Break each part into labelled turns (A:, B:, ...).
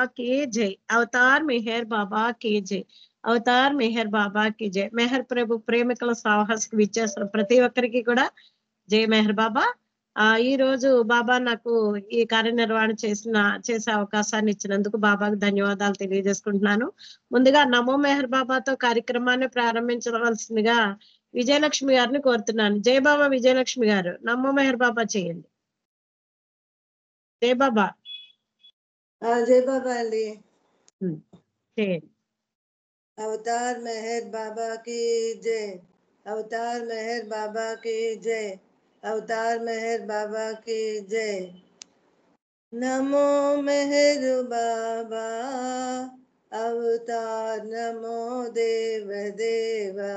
A: की जय। अवतार मेहर बाबा की जय। అవతార్ మెహర్ బాబాకి జై. మెహర్ ప్రభు ప్రేమికుల సాహస్కి విచ్చేసిన ప్రతి ఒక్కరికి కూడా జై మెహర్ బాబా. ఈ రోజు బాబా నాకు ఈ కార్యనిర్వహణ చేసే అవకాశాన్ని ఇచ్చినందుకు బాబాకు ధన్యవాదాలు తెలియజేసుకుంటున్నాను. ముందుగా నమో మెహర్ బాబాతో కార్యక్రమాన్ని ప్రారంభించవలసిందిగా విజయలక్ష్మి గారిని కోరుతున్నాను. జై బాబా విజయలక్ష్మి గారు, నమో మెహర్ బాబా చేయండి. జై బాబా.
B: జై బాబా అండి.
A: చేయండి.
B: अवतार मेहर बाबा की जय। अवतार मेहर बाबा की जय। अवतार मेहर बाबा की जय। नमो मेहर बाबा अवतार नमो देव देवा।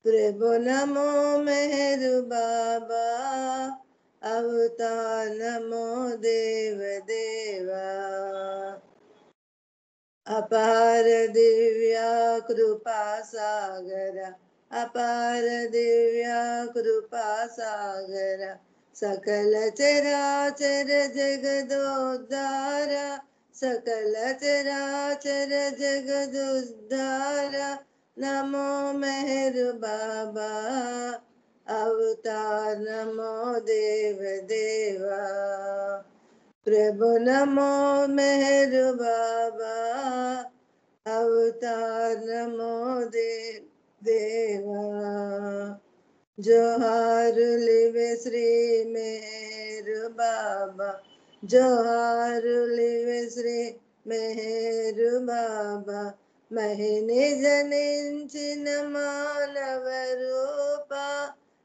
B: प्रभु नमो मेहर बाबा अवतार नमो देव देवा। अपार दिव्या कृपा सागर, अपार दिव्या कृपा सागर, सकल चराचर जगदोद्धार, सकल चराचर जगदोद्धार। नमो मेहर बाबा अवतार नमो देव देवा। प्रभु नमो मेहर बाबा अवतार नमो देव देवा। जोहार लिवे श्री मेहर बाबा, जोहार लिवे श्री मेहर बाबा। महिनि जनिंचिन मानव रूपा,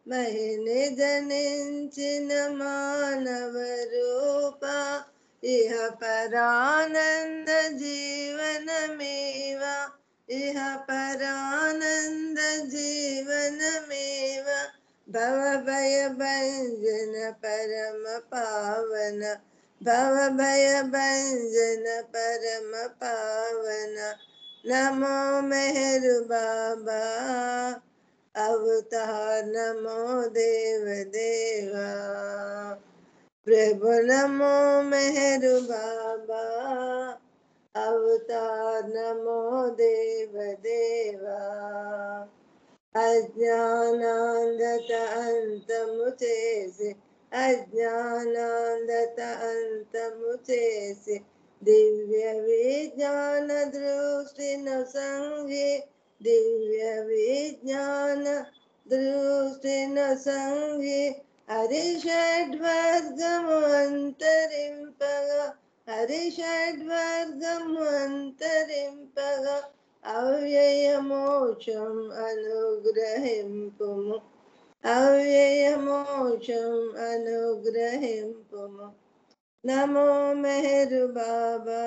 B: महिनि जनिंचिन मानव रूपा। इह परानंद जीवन मेवा, इह परानंद जीवन मेवा। भव भय भंजन परम पावन, भव भय भंजन परम पावन। नमो मेहर बाबा अवतार नमो देव देवा। प्रभु नमो मेहर बाबा अवतार नमो देव देवा। अज्ञानांधत अंतमु चेसि, अज्ञानांधत अंतमु चेसि। दिव्य विज्ञान दृष्टि न संगे, दिव्य विज्ञान दृष्टि न संगे। हरिषड्वर्गमु अंतरिंपगा, हरिषड्वर्गमु अंतरिंपगा। अव्यय मोक्षं अनुग्रहिंपुमु, अव्यय मोक्षं अनुग्रहिंपुमु। नमो मेहर बाबा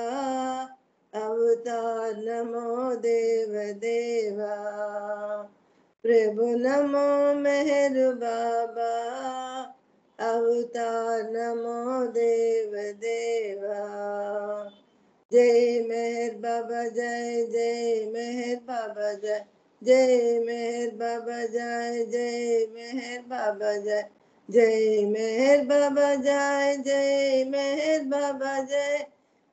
B: अवतार नमो देव देवा। प्रभु नमो मेहर बाबा अवतार नमो देव देवा। जय मेहर बाबा जय, जय मेहर बाबा जय, जय मेहर बाबा जय, जय मेहर बाबा जय, जय मेहर बाबा जय, जय मेहर बाबा जय,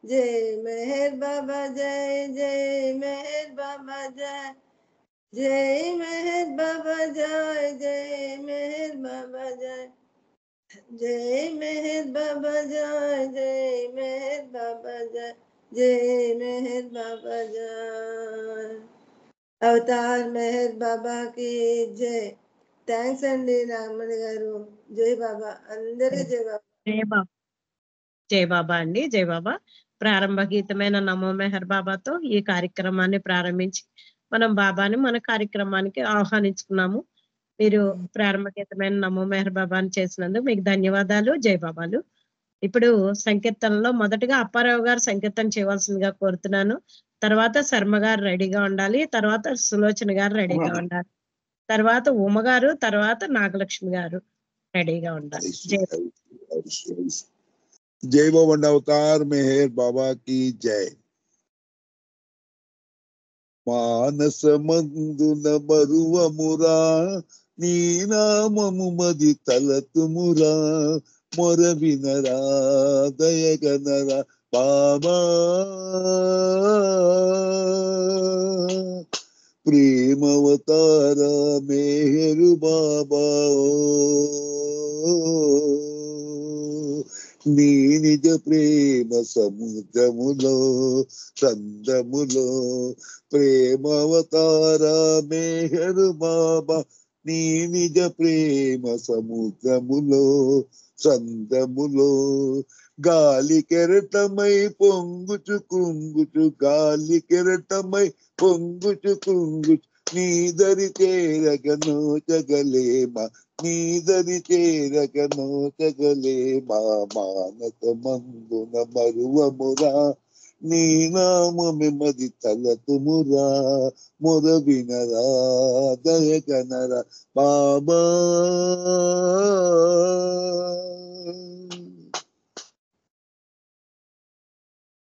B: जय मेहर बाबा जय, जय मेहर बाबा जय, जय मेहर बाबा जय, जय मेहर बाबा जय, जय मेहर बाबा जय, जय मेहर बाबा जय, जय मेहर बाबा जय। अवतार मेहर बाबा की जय। థ్యాంక్స్ అండి నాగమణి గారు. జై బాబా, అందరికీ జై బాబా.
A: జై బాబా. జై బాబా అండి, జై బాబా. ప్రారంభ గీతమైన నమో మెహర్ బాబాతో ఈ కార్యక్రమాన్ని ప్రారంభించి మనం బాబాని మన కార్యక్రమానికి ఆహ్వానించుకున్నాము. మీరు ప్రారంభ గీతమైన నమో మెహర్ బాబాని చేసినందుకు మీకు ధన్యవాదాలు. జై బాబాలు. ఇప్పుడు సంకీర్తనలో మొదటగా అప్పారావు గారు సంకీర్తన చేయవలసిందిగా కోరుతున్నాను. తర్వాత శర్మ గారు రెడీగా ఉండాలి, తర్వాత సులోచన గారు రెడీగా ఉండాలి, తర్వాత ఉమ గారు, తర్వాత నాగలక్ష్మి గారు రెడీగా ఉండాలి.
C: జై బాబా. अवतार मेहर बाबा की जय. మానస మందున మరువమురా, నీ నామము మది తలతుమురా. మొర వినరా దయగనరా బాబా ప్రేమవతార మేహరు బాబా నీ నిజ ప్రేమ సముద్రములో సంద్రములో ప్రేమవతార మేహరు బాబా నీ నిజ ప్రేమ సముద్రములో సంద్రములో గాలి కెరటమై పొంగుచు కుంగుచు గాలి కెరటమై పొంగుచు కుంగుచు నీదరి చేరగను జగలేమా నీదరి చేరగను జగలేమా మానస మందున మరువమురా నీ నామమి మది తలతుమురా మొర వినరా దయగనరా బాబా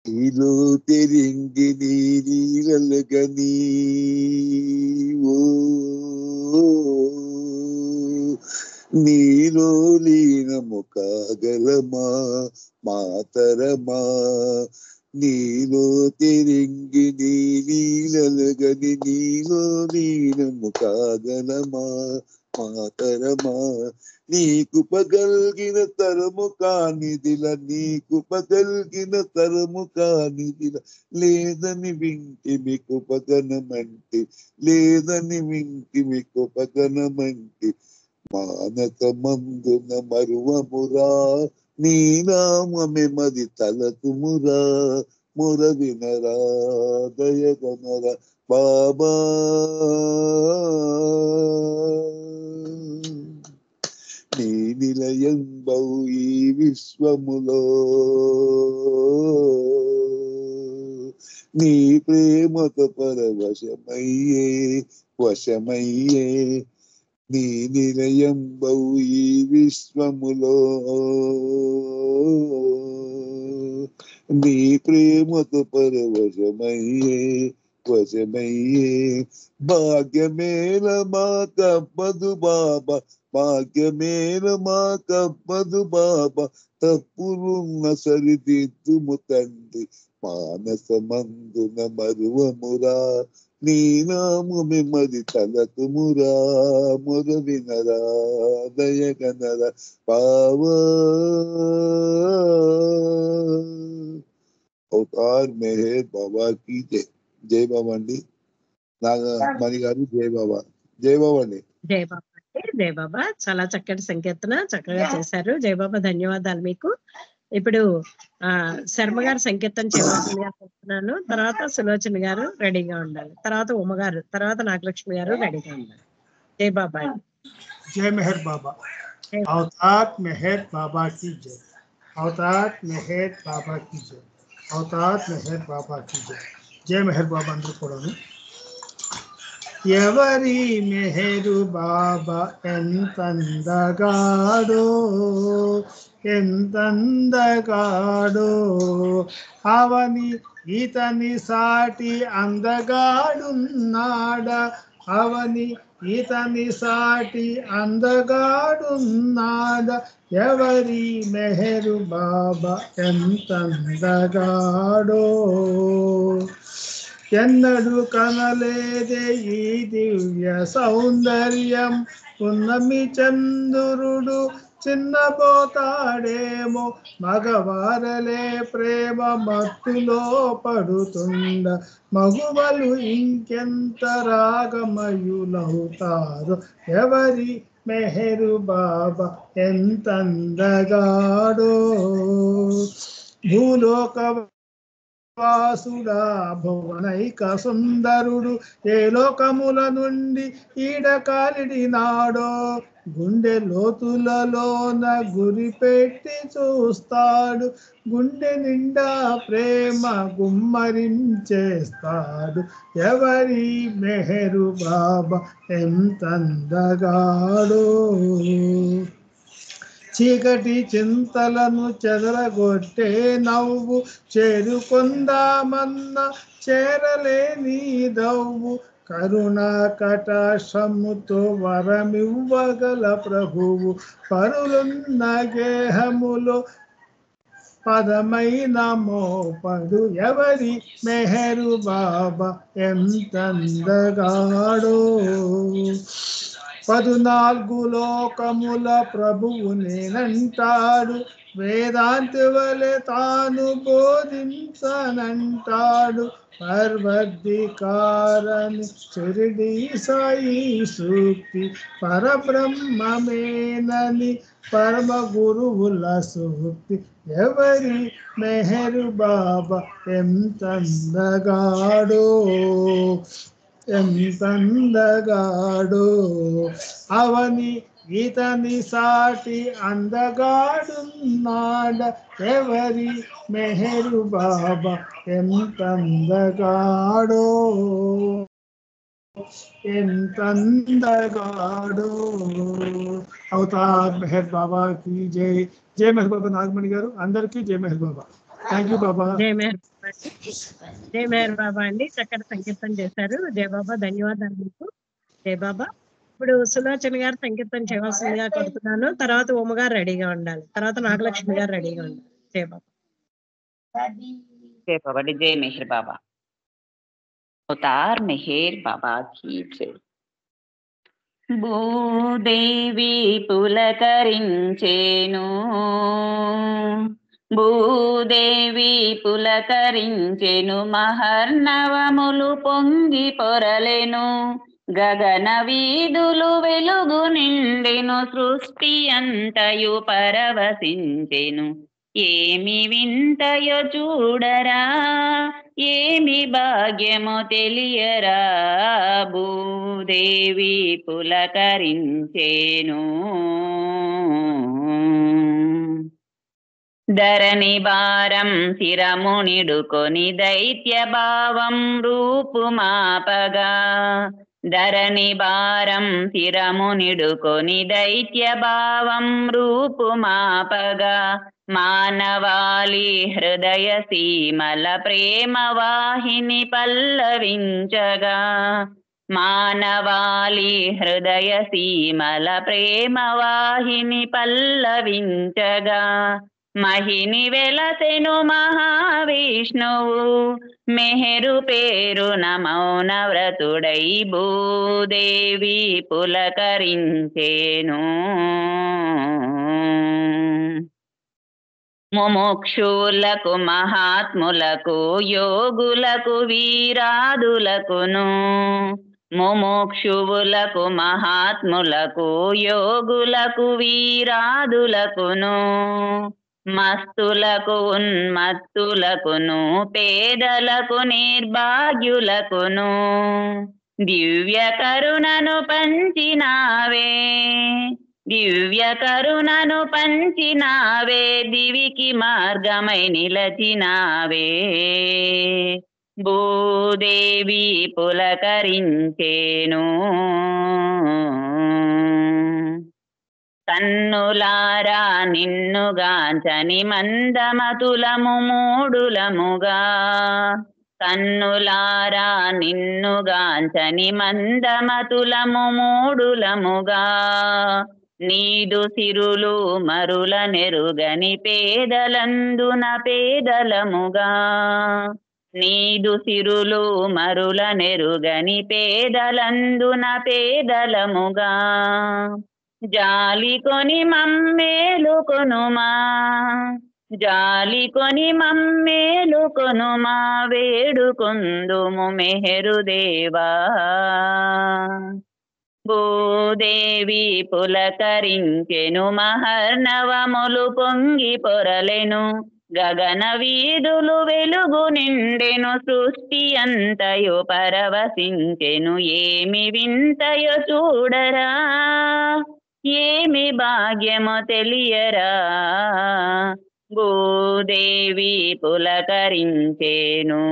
C: నీలో తెరింగి నీలగని ఓ నీలో లీనము కాగలమా మాతరమా నీలో తెరింగి నీలగని నీలో లీనము కాగలమా మాతరమా నీకు పగల్గిన తరము కానిదిల నీకు పగల్గిన తరము కానిదిల లేదని వింటి మీకు పగనమంటి లేదని వింటి మీకు పగనమంటి మానస మందున మరువమురా నీ నామమే మది తలతుమురా ముర వినరా దయగనరా బాబా నీ నిలయం బౌ ఈ విశ్వములో నీ ప్రేమతో పరవశమయ్యే వశమయ్యే నీ నిలయం బౌ ఈ విశ్వములో నీ ప్రేమతో పరవశమయ్యే వశమయ్యే భాగ్యమేల మా తప్పదు బాబా భాగ్యమేల మా తప్పదు బాబా తప్పులున్న సరిదిద్దుము తండ్రి మానస మందున మరువమురా నీ నామమి మది తలతుమురా మొర వినరా దయగనరా బావా అవతార్ మెహర్ బాబా की జై జై బాబా అండి నాగమణి గారు జై బాబా అండి
A: జై బాబా అండి, జై బాబా. చాలా చక్కటి సంకీర్తన చక్కగా చేశారు. జై బాబా, ధన్యవాదాలు మీకు. ఇప్పుడు శర్మ గారు సంకీర్తన చేయవలసిందిగా చెప్తున్నాను. తర్వాత సులోచన గారు రెడీగా ఉండాలి, తర్వాత ఉమ గారు, తర్వాత నాగలక్ష్మి గారు రెడీగా ఉండాలి. జై బాబా అండి.
D: जय मेहर बाबा। अवतार मेहर बाबा की जय। अवतार मेहर बाबा की जय। अवतार मेहर बाबा की जय। जय मेहर बाबा अंदर కూడాను ఎవరి మెహరు బాబా ఎంతందగాడో ఎంతందగాడో అవని ఇతని సాటి అందగాడున్నాడా అవని ఇతని సాటి అందగాడున్నాడా ఎవరి మెహరు బాబా ఎంతందగాడో ఎన్నడు కనలేదే ఈ దివ్య సౌందర్యం పున్నమి చంద్రుడు చిన్నపోతాడేమో మగవారలే ప్రేమ మత్తులో పడుతుండ మగువలు ఇంకెంత రాగమయులవుతారు ఎవరి మెహరు బాబా ఎంతందగాడో భూలోక వాసుడా భువనైక సుందరుడు ఏ లోకముల నుండి ఈడకాలిడినాడో గుండె లోతులలోన గురి పెట్టి చూస్తాడు గుండె నిండా ప్రేమ గుమ్మరించేస్తాడు ఎవరి మెహరు బాబా ఎంతందగాడో చీకటి చింతలను చెదరగొట్టే నవ్వు చేరుకొందామన్న చేరలేని దవ్వు కరుణా కటాక్షముతో వరమివ్వగల ప్రభువు పరులున్న గేహములో పదమైన మోపడు ఎవరి మెహరు బాబా ఎంతందగాడో 14 లోకముల ప్రభువు నేనంటాడు వేదాంతి వలె తాను బోధించనంటాడు పర్వద్దికారని షిరిడి సాయి సూక్తి పరబ్రహ్మమేనని పరమ గురువుల సూక్తి ఎవరి మెహరు బాబా ఎంతందగాడో ఎంతందగాడో అవని ఇతని సాటి అందగాడున్నాడ ఎవరి మెహరు బాబా ఎంతందగాడో ఎంతందగాడో అవతార్ మెహర్ బాబా కి జై జై మెహర్ బాబా నాగమణి గారు అందరికీ జై మెహర్ బాబా థ్యాంక్ యూ బాబా
A: జై మెహర్ బాబా జై మెహర్ బాబా అండి చక్కటి సంకీర్తన చేశారు జై బాబా ధన్యవాదాలు మీకు జై బాబా ఇప్పుడు సులోచన గారు సంకీర్తన చేయవలసిందిగా కోరుతున్నాను తర్వాత ఉమ్మ గారు రెడీగా ఉండాలి తర్వాత నాగలక్ష్మి గారు రెడీగా ఉండాలి జై బాబా
E: जय बाबा जय मेहर बाबा अवतार मेहर बाबा की जय భూదేవి పులకరించేను భూదేవి పులకరించెను మహర్నవములు పొంగి పొరలెను గగన వీధులు వెలుగు నిండెను సృష్టి అంతయు పరవశించెను ఏమి వింతయో చూడరా ఏమి భాగ్యమో తెలియరా భూదేవి పులకరించెను ధరణి భారం శిరమునిడుకొని దైత్య భావం రూపుమాపగా ధరణి భారం శిరమునిడుకొని దైత్య భావం రూపుమాపగా మానవాళి హృదయ సీమల ప్రేమ వాహిని పల్లవించగా మానవాళి హృదయ సీమల ప్రేమ వాహిని పల్లవించగా మహిని వెలసెను మహావిష్ణువు మెహరు పేరున మౌన వ్రతుడై భూదేవి పులకరించెను ముముక్షులకు మహాత్ములకు యోగులకు వీరాదులకును ముముక్షువులకు మహాత్ములకు యోగులకు వీరాదులకును మస్తులకు ఉన్మత్తులకును పేదలకు నిర్భాగ్యులకును దివ్య కరుణను పంచినావే దివ్య కరుణను పంచినావే దివికి మార్గమై నిలచినావే భూదేవి పులకరించెను కన్నులారా నిన్నుగాంచని మందమతులము మూడులముగా కన్నులారా నిన్నుగాంచని మందమతులము మూడులముగా నీదు సిరులు మరుల నెరుగని పేదలందున పేదలముగా నీదు సిరులు మరుల నెరుగని పేదలందున పేదలముగా జాలి కొని మమ్మేలుకొనుమా జాలి కొని మమ్మేలుకొనుమా వేడుకొందుము మెహరు దేవా భూదేవి పులకరించెను మహర్నవములు పొంగి పొరలెను గగన వీధులు వెలుగు నిండెను సృష్టి అంతయు పరవశించెను ఏమి వింతయో చూడరా ఏమి భాగ్యమో తెలియరా భూదేవి పులకరించెను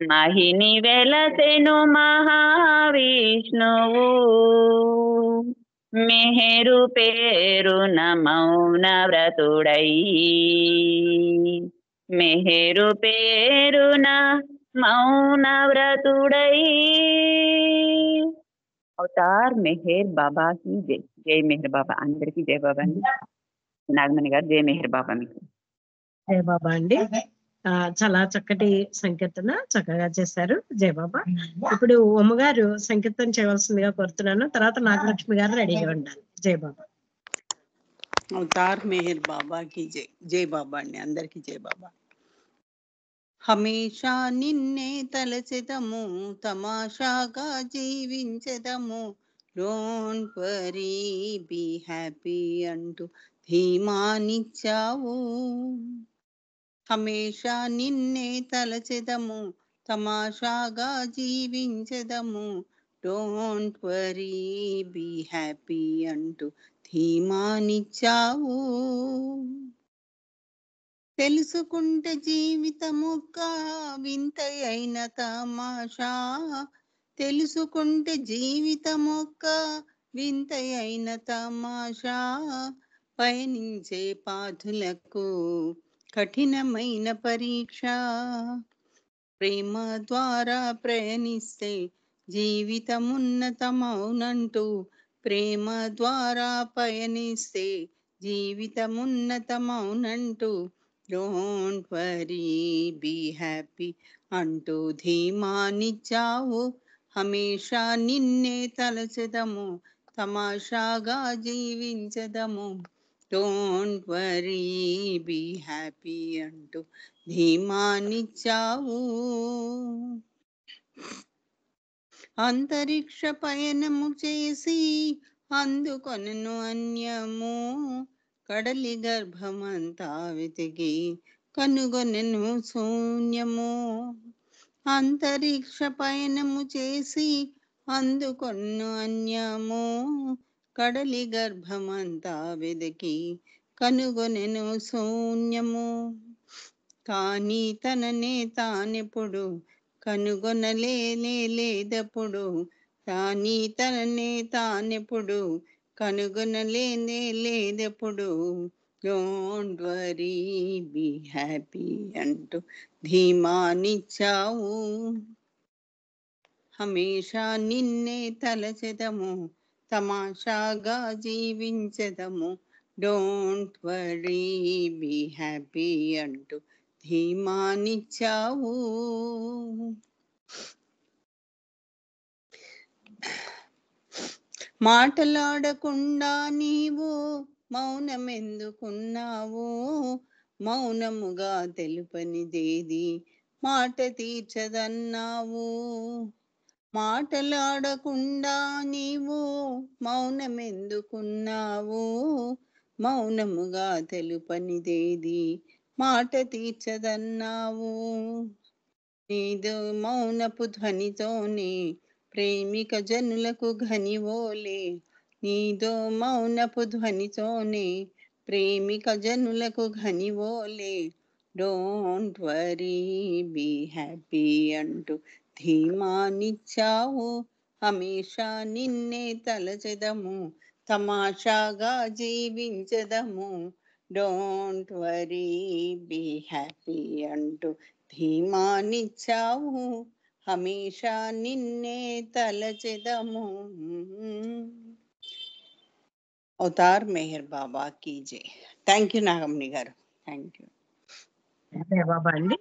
E: మహిని వెలసెను మహావిష్ణువు మెహరు పేరున మౌన వ్రతుడై మెహరు పేరున మౌన వ్రతుడై అవతార్ మెహర్ బాబా की जय जय मेहर बाबा అందరికీ జై బాబా అండి నాగమణి గారు. జై మెహర్ బాబా మీకు.
A: జై బాబా అండి. చాలా చక్కటి సంకీర్తన చక్కగా చేశారు. జై బాబా. ఇప్పుడు అమ్మగారు సంకీర్తన చేయవలసిందిగా కోరుతున్నాను. తర్వాత నాగలక్ష్మి గారు రెడీగా ఉండాలి. జై బాబా.
F: అవతార్ మెహర్ బాబా की జై. జై బాబా అండి. అందరికీ జై బాబా. హమేషా నిన్నే తలచెదము, తమాషాగా జీవించెదము, డోంట్ వరీ బీ హ్యాపీ అంటూ ధీమానిచ్చావు. హమేషా నిన్నే తలచెదము, తమాషాగా జీవించెదము, డోంట్ వరీ బీ హ్యాపీ అంటూ ధీమానిచ్చావు. తెలుసుకుంటే జీవితమొక్క వింతయైన తమాషా, తెలుసుకుంటే జీవితమొక్క వింతయైన తమాషా, పయనించే పాధులకు కఠినమైన పరీక్ష. ప్రేమ ద్వారా ప్రయాణిస్తే జీవితమున్నతమౌనంటూ, ప్రేమ ద్వారా పయనిస్తే జీవితమున్నతమౌనంటూ, డోంట్ వరీ బీ హ్యాపీ అంటూ ధీమానిచ్చావు. హమేషా నిన్నే తలచెదము, తమాషాగా జీవించదము, డోంట్ వరీ బీ హ్యాపీ అంటూ ధీమానిచ్చావు. అంతరిక్ష పయనము చేసి అందుకొనను అన్యము, కడలి గర్భమంతా వెతికి కనుగొనెను శూన్యము. అంతరిక్ష పయనము చేసి అందుకొను అన్యము, కడలి గర్భమంతా వెతికి కనుగొనెను శూన్యము. కానీ తననే తానెప్పుడు కనుగొనలేదెప్పుడు, కానీ తననే తానెప్పుడు కనుగొనలేదెప్పుడు, డోంట్ వరీ బీ హ్యాపీ అంటూ ధీమానిచ్చావు. హమేషా నిన్నే తలచెదము, తమాషాగా జీవించదము, డోంట్ వరీ బీ హ్యాపీ అంటూ ధీమానిచ్చావు. మాటలాడకుండా నీవు మౌనమెందుకున్నావు, మౌనముగా తెలుపనిదేది మాట తీర్చదన్నావు. మాటలాడకుండా నీవు మౌనమెందుకున్నావు, మౌనముగా తెలుపనిదేది మాట తీర్చదన్నావు. నీదు మౌనపు ధ్వనితోనే ప్రేమిక జనులకు ఘనివోలే, నీదో మౌనపు ధ్వనితోనే ప్రేమిక జనులకు ఘనివోలే, డోంట్ వరీ బీ హ్యాపీ అంటూ ధీమానిచ్చావు. హమేషా నిన్నే తలచెదము, తమాషాగా జీవించదము, డోంట్ వరీ బీ హ్యాపీ అంటూ ధీమానిచ్చావు. హమేషా నిన్నే తలచెదము. అవతార్ మెహర్ బాబా కీ జై. థ్యాంక్ యూ నాగమణి గారు. Thank you.
A: జయబాబా అండి.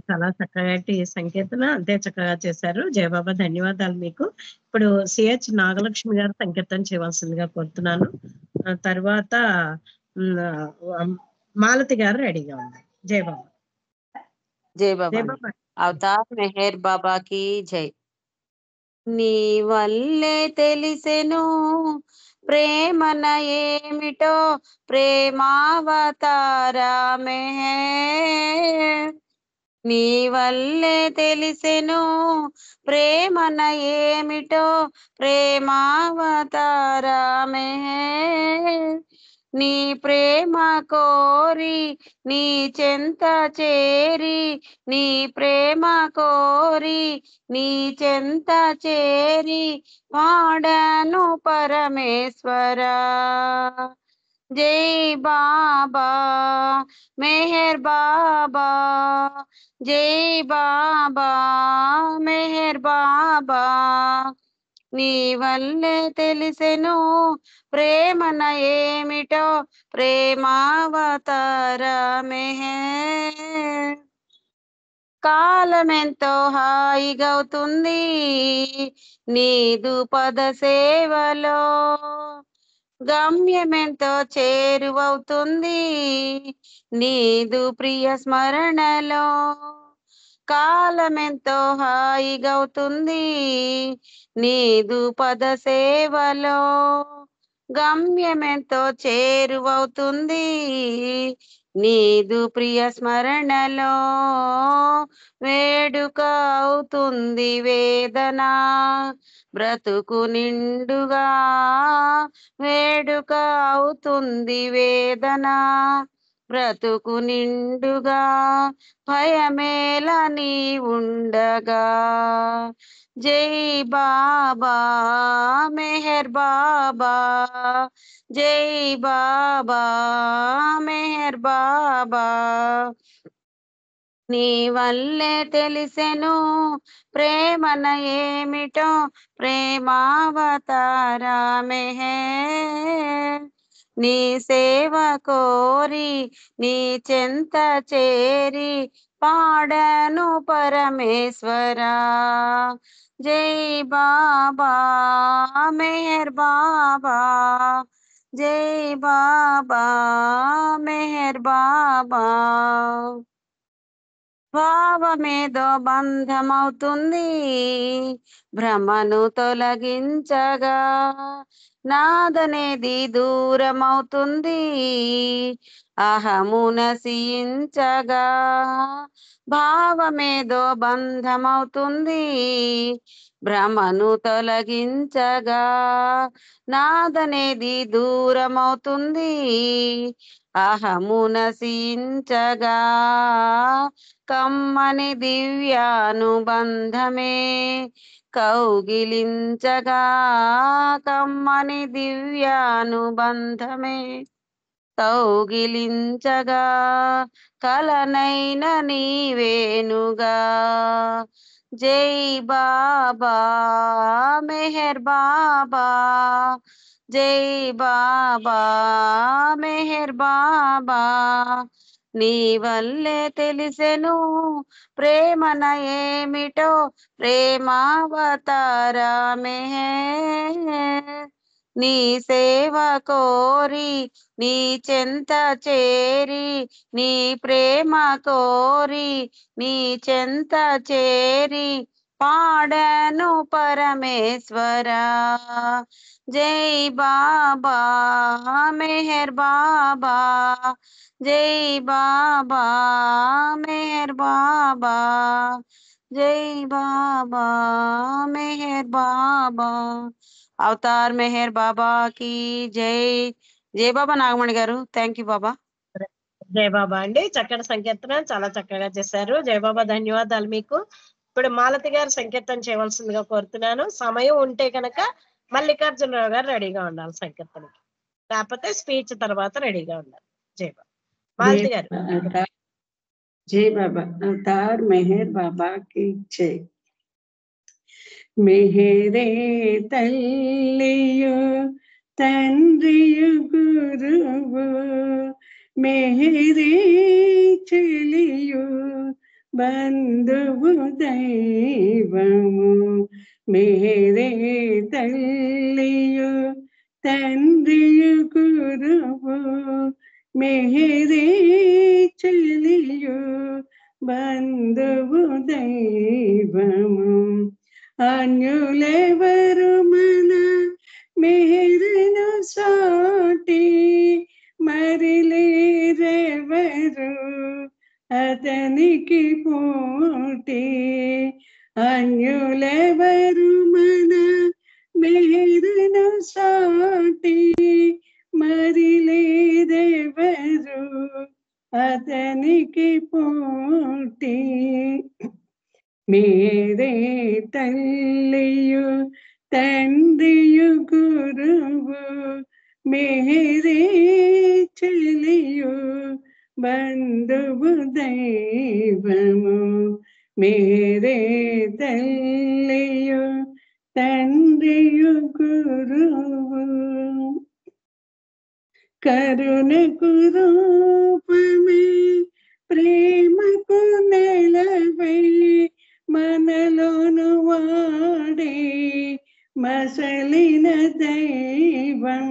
A: చాలా చక్కటి సంకీర్తన అంతే చక్కగా చేశారు. జయబాబా ధన్యవాదాలు మీకు. ఇప్పుడు సిహెచ్ నాగలక్ష్మి గారు సంకీర్తన చేయవలసిందిగా కోరుతున్నాను. తర్వాత మాలతి గారు రెడీగా ఉన్నారు. జయబాబా.
G: జై బాబా. అవతార్ మెహర్ బాబా కి జై. నీ వల్లే తెలిసెను ప్రేమన ఏమిటో, ప్రేమావతారమే. నీ వల్లే తెలిసెను ప్రేమన ఏమిటో, ప్రేమావతారమే. నీ ప్రేమ కోరి నీ చెంత చేరి, నీ ప్రేమ కోరి నీ చెంత చేరి పాడను పరమేశ్వరా. జై బాబా మెహర్ బాబా, జై బాబా మెహర్ బాబా, నీ వల్లే తెలిసెను ప్రేమన ఏమిటో ప్రేమావతారమే కాలమెంతో హాయిగవుతుంది నీదు పద సేవలో గమ్యమెంతో చేరువవుతుంది నీదు ప్రియ స్మరణలో కాలమెంతో హాయిగవుతుంది నీదు పద సేవలో గమ్యమెంతో చేరువవుతుంది నీదు ప్రియ స్మరణలో వేడుక అవుతుంది వేదన బ్రతుకు నిండుగా వేడుక అవుతుంది వేదన బ్రతుకు నిండుగా భయమేల నీ ఉండగా జై బాబా మెహర్ బాబా జై బాబా మెహర్ బాబా నీ వల్లే తెలిసెను ప్రేమన ఏమిటో ప్రేమావతారమే నీ సేవ కోరి నీ చెంత చేరి పాడను పరమేశ్వరా జై బాబా మెహర్ బాబా జై బాబా మెహర్ బాబా భావమేదో బంధమవుతుంది భ్రమను తొలగించగా నాదనేది దూరమవుతుంది అహము నశించగా భావమేదో బంధమవుతుంది భ్రమను తొలగించగా నాదనేది దూరమవుతుంది అహము నశించగా కమ్మని దివ్యానుబంధమే కౌగిలించగా కమ్మని దివ్యానుబంధమే కౌగిలించగా కలనైన నీవేనుగా జై బాబా మెహర్ బాబా జై బాబా మెహర్ బాబా నీ వల్లే తెలిసెను ప్రేమన ఏమిటో ప్రేమావతారమే నీ సేవ కోరి నీ చెంత చేరి నీ ప్రేమ కోరి నీ చెంత చేరి పాడను పరమేశ్వరా జై బాబా మెహర్ బాబా జై బాబా మెహర్ బాబా జై బాబా మెహర్ బాబా అవతార్ మెహర్ బాబా కి జై జై బాబా నాగమణి గారు థ్యాంక్ యూ బాబా
A: జై బాబా అండి చక్కటి సంకీర్తన చాలా చక్కగా చేశారు జై బాబా ధన్యవాదాలు మీకు ఇప్పుడు మాలతి గారు సంకీర్తన చేయవలసిందిగా కోరుతున్నాను సమయం ఉంటే కనుక మల్లికార్జునరావు గారు రెడీగా ఉండాలి సంకీర్తనకి లేకపోతే స్పీచ్ తర్వాత రెడీగా ఉండాలి జై బాబా మాలతి గారు
H: जय बाबा अवतार मेहर बाबा की जय मेहरे तल्लियु तंद्रियु गुरुवु मेहरे चलियु बंधुवु दैवमु मेहरे तल्लियु तंद्रियु गुरुवु मेहरे चलियु बंधुवु दैवमु अन्युलेवरु मन मेहरनु साटी मरिलेरेवरु अतनिकी पोटी अन्युलेवरु मन मेहरनु साटी मरिलेरेवरु अतनिकी पोटी मेरे तल्लियु तंद्रियु गुरुवु मेरे चलियु बंधुवु दैवमु मेरे तल्लियु తండ్రియు గురువు. కరుణకు రూపమే ప్రేమకు నెలవై మనలోను వాడే మసలిన దైవం.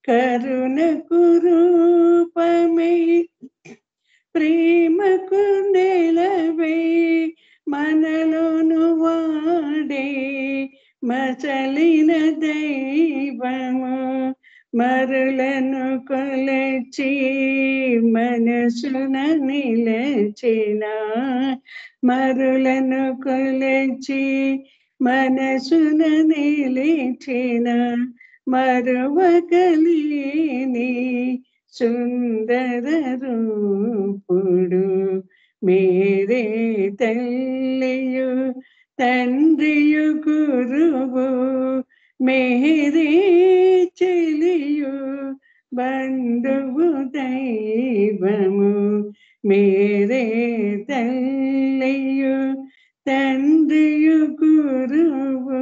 H: కరుణకు రూపమే ప్రేమకు నెలవై మనలోను వాడే మసలిన దైవము. మరులను కొలచి మనసున నిలచిన, మరులను కొలచి మనసున నిలిచిన మరువగలేని సుందర రూపుడు. మేరే తల్లియు తండ్రియు గురువు, మేరే చెలియు బంధువు దైవము. మేరే తల్లియు తండ్రియు గురువు.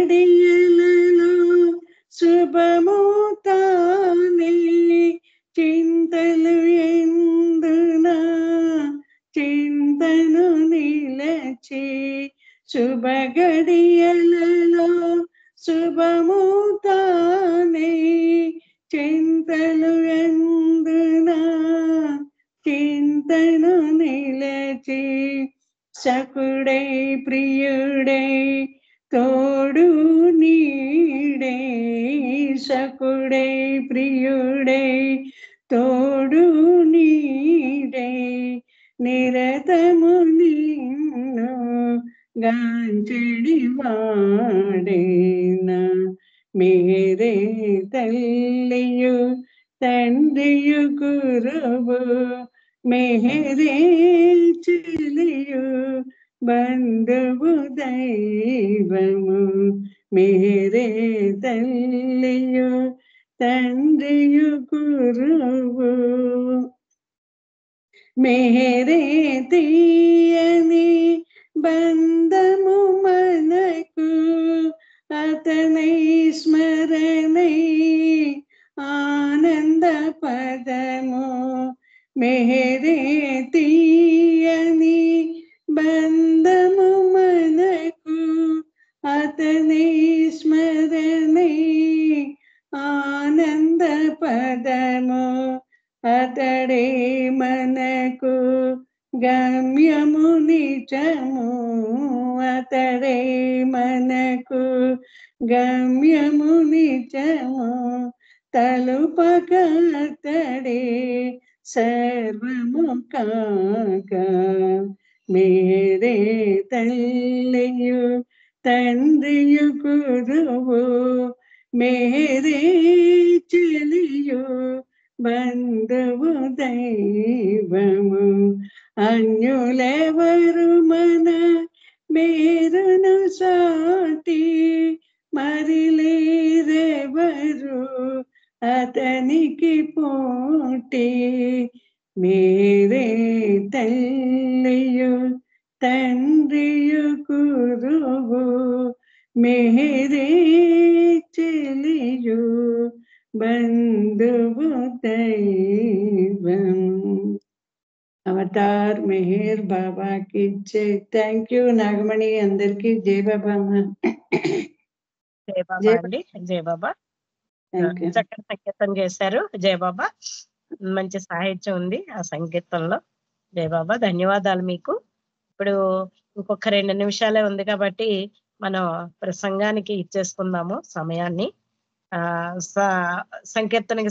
H: శుభగడియలలో శుభము తానే చింతలు ఎందున చింతను నిలచి. శుభగడియలలో శుభము తానే చింతలు ఎందున చింతను నిలచి. సకుడై ప్రియుడై తోడు నీడే, సకుడై ప్రియుడై తోడు నీడే నిరతము నిన్ను గాంచెడి వాడేనా. మేరే తల్లియు తండ్రియు గురువు, మేరే చెలియు బంధువు దైవము. మేరే తల్లియు తండ్రియు గురువు. మేరే తీయని బంధము మనకు అతనై స్మరణై ఆనంద పదము. మేరే తీయని బంధము మనకు అతనై స్మరణై ఆనంద పదము. అతడే మనకు గమ్యము నిజము, అతడే మనకు గమ్యము నిజము. తలుపక అతడే సర్వము కాక. మేరే తల్లియు తండ్రియు గురువు, మేరే చెలియు బంధువు దైవము. అన్యులెవరు మన మేరును సాటి, మరి లేరెవరు అతనికి పోటీ. మేరే తల్లియు తండ్రియు గురువు, మేరే చెలియు బంధువు దైవం. అవతార్ మెహర్ బాబాకి జై. Thank you Nagamani. అందరికి జై బాబా.
A: జై బాబా అండి. జై బాబా.
H: Thank you.
A: చక్కని సంగీతం చేశారు జై బాబా. మంచి సాహిత్యం ఉంది ఆ సంగీతంలో. జై బాబా, ధన్యవాదాలు మీకు. ఇప్పుడు ఇంకొక 2 నిమిషాలే ఉంది కాబట్టి మనం ప్రసంగానికి ఇచ్చేసుకుందాము సమయాన్ని. సంకీర్తనకి